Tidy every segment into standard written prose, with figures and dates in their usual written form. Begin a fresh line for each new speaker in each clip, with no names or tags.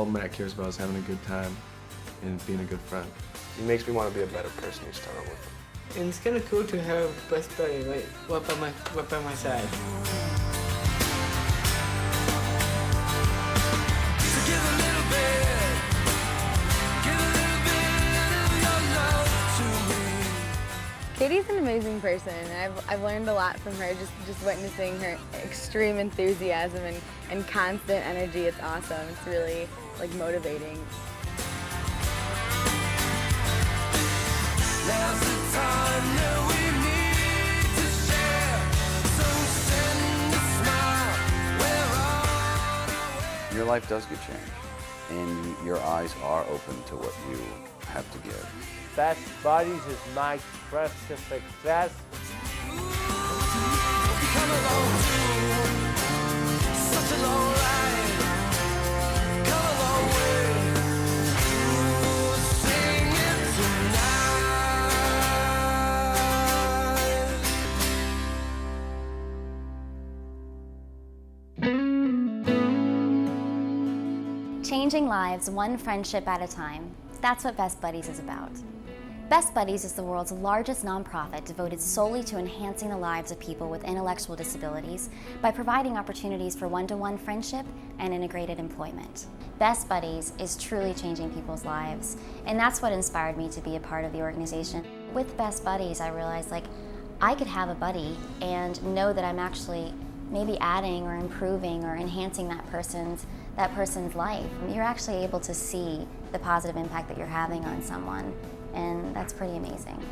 all Matt cares about is having a good time and being a good friend.
He makes me want to be a better person each time I'm with him.
And it's kind of cool to have a best buddy right by my side.
Katie's an amazing person, and I've learned a lot from her, just witnessing her extreme enthusiasm and constant energy. It's awesome. It's really, like, motivating.
Now's the time that we need to share, so send a smile, we're on our way.
Your life does get changed, and your eyes are open to what you have to give.
Best Buddies is my express to success.
Come along, such a long ride, come a long way, sing it tonight.
Changing lives one friendship at a time. That's what Best Buddies is about. Best Buddies is the world's largest nonprofit devoted solely to enhancing the lives of people with intellectual disabilities by providing opportunities for one-to-one friendship and integrated employment. Best Buddies is truly changing people's lives, and that's what inspired me to be a part of the organization. With Best Buddies, I realized, like, I could have a buddy and know that I'm actually maybe adding or improving or enhancing that person's life. You're actually able to see the positive impact that you're having on someone, and that's pretty amazing.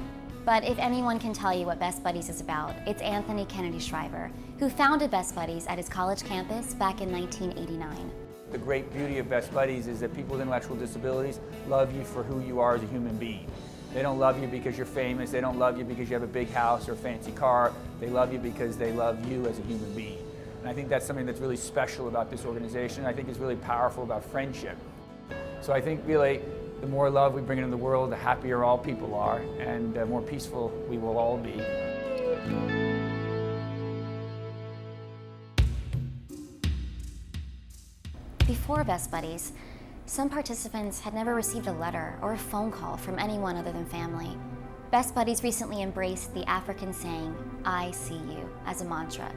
But if anyone can tell you what Best Buddies is about, it's Anthony Kennedy Shriver, who founded Best Buddies at his college campus back in 1989.
The great beauty of Best Buddies is that people with intellectual disabilities love you for who you are as a human being. They don't love you because you're famous, they don't love you because you have a big house or a fancy car, they love you because they love you as a human being. And I think that's something that's really special about this organization. I think it's really powerful about friendship. So I think really the more love we bring into the world, the happier all people are, and the more peaceful we will all be.
Before Best Buddies, some participants had never received a letter or a phone call from anyone other than family. Best Buddies recently embraced the African saying, "I see you," as a mantra,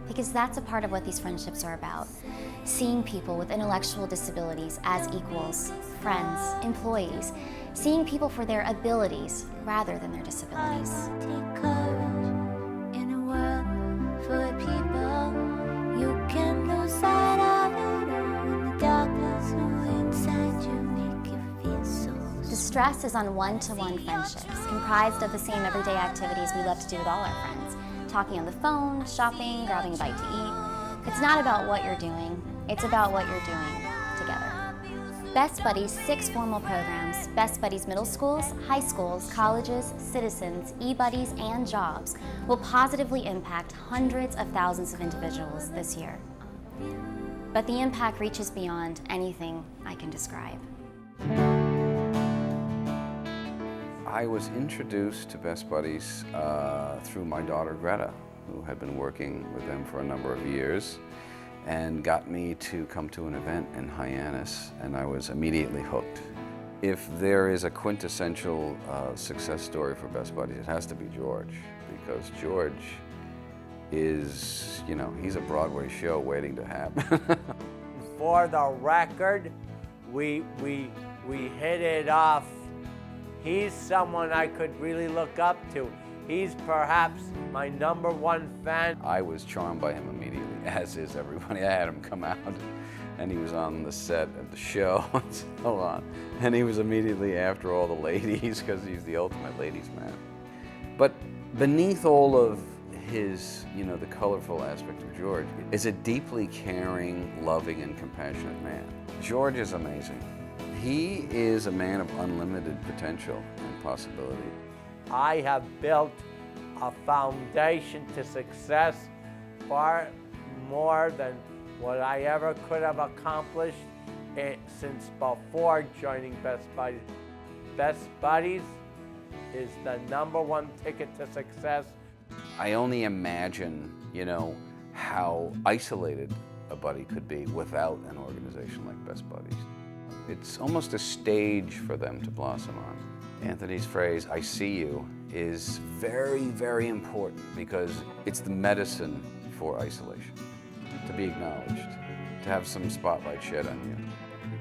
because that's a part of what these friendships are about. Seeing people with intellectual disabilities as equals, friends, employees, seeing people for their abilities rather than their disabilities.
Take courage in a world full of people. You can lose sight of it all in the darkness inside you make you feel so.
The stress is on one-to-one friendships, comprised of the same everyday activities we love to do with all our friends. Talking on the phone, shopping, grabbing a bite to eat. It's not about what you're doing, it's about what you're doing together. Best Buddies' 6 formal programs, Best Buddies Middle Schools, High Schools, Colleges, Citizens, e-Buddies, and Jobs, will positively impact hundreds of thousands of individuals this year. But the impact reaches beyond anything I can describe.
I was introduced to Best Buddies through my daughter Greta, who had been working with them for a number of years, and got me to come to an event in Hyannis, and I was immediately hooked. If there is a quintessential success story for Best Buddies, it has to be George, because George is, you know, he's a Broadway show waiting to happen.
For the record, we hit it off. He's someone I could really look up to. He's perhaps my #1 fan.
I was charmed by him immediately, as is everybody. I had him come out, and he was on the set of the show and so on. And he was immediately after all the ladies, because he's the ultimate ladies' man. But beneath all of his, you know, the colorful aspect of George, is a deeply caring, loving, and compassionate man. George is amazing. He is a man of unlimited potential and possibility.
I have built a foundation to success far more than what I ever could have accomplished since before joining Best Buddies. Best Buddies is the #1 ticket to success.
I only imagine, you know, how isolated a buddy could be without an organization like Best Buddies. It's almost a stage for them to blossom on. Anthony's phrase, "I see you," is very, very important because it's the medicine for isolation. To be acknowledged, to have some spotlight shed on you.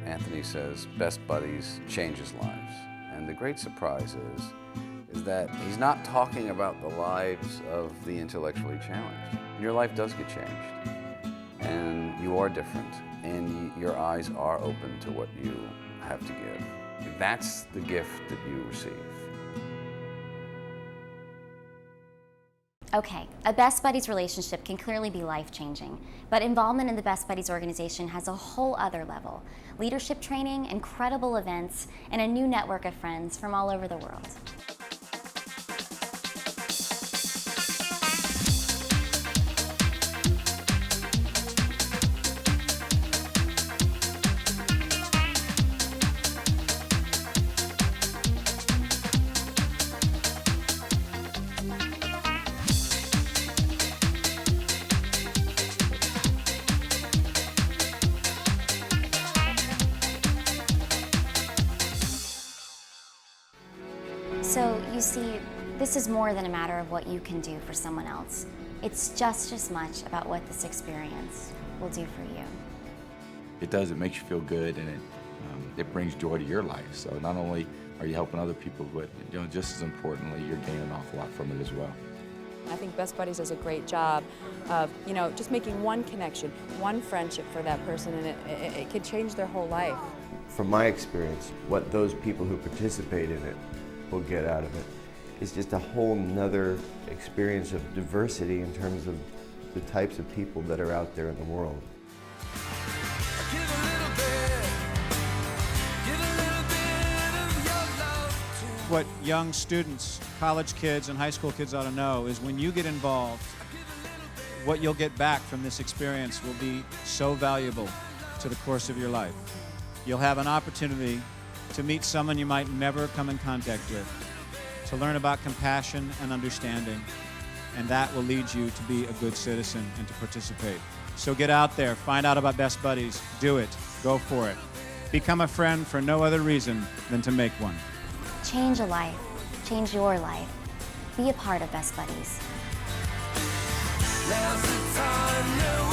Anthony says best buddies changes lives. And the great surprise is that he's not talking about the lives of the intellectually challenged. Your life does get changed, and you are different, and your eyes are open to what you have to give. That's the gift that you receive.
Okay, a Best Buddies relationship can clearly be life-changing, but involvement in the Best Buddies organization has a whole other level. Leadership training, incredible events, and a new network of friends from all over the world. So, you see, this is more than a matter of what you can do for someone else. It's just as much about what this experience will do for you.
It does, it makes you feel good, and it brings joy to your life. So not only are you helping other people, but just as importantly, you're gaining an awful lot from it as well.
I think Best Buddies does a great job of, just making one connection, one friendship for that person, and it could change their whole life.
From my experience, what those people who participate in it will get out of it is just a whole nother experience of diversity in terms of the types of people that are out there in the world.
What young students, college kids, and high school kids ought to know is when you get involved, what you'll get back from this experience will be so valuable to the course of your life. You'll have an opportunity to meet someone you might never come in contact with, to learn about compassion and understanding, and that will lead you to be a good citizen and to participate. So get out there, find out about Best Buddies, do it, go for it. Become a friend for no other reason than to make one.
Change a life, change your life. Be a part of Best Buddies.
Now's the time,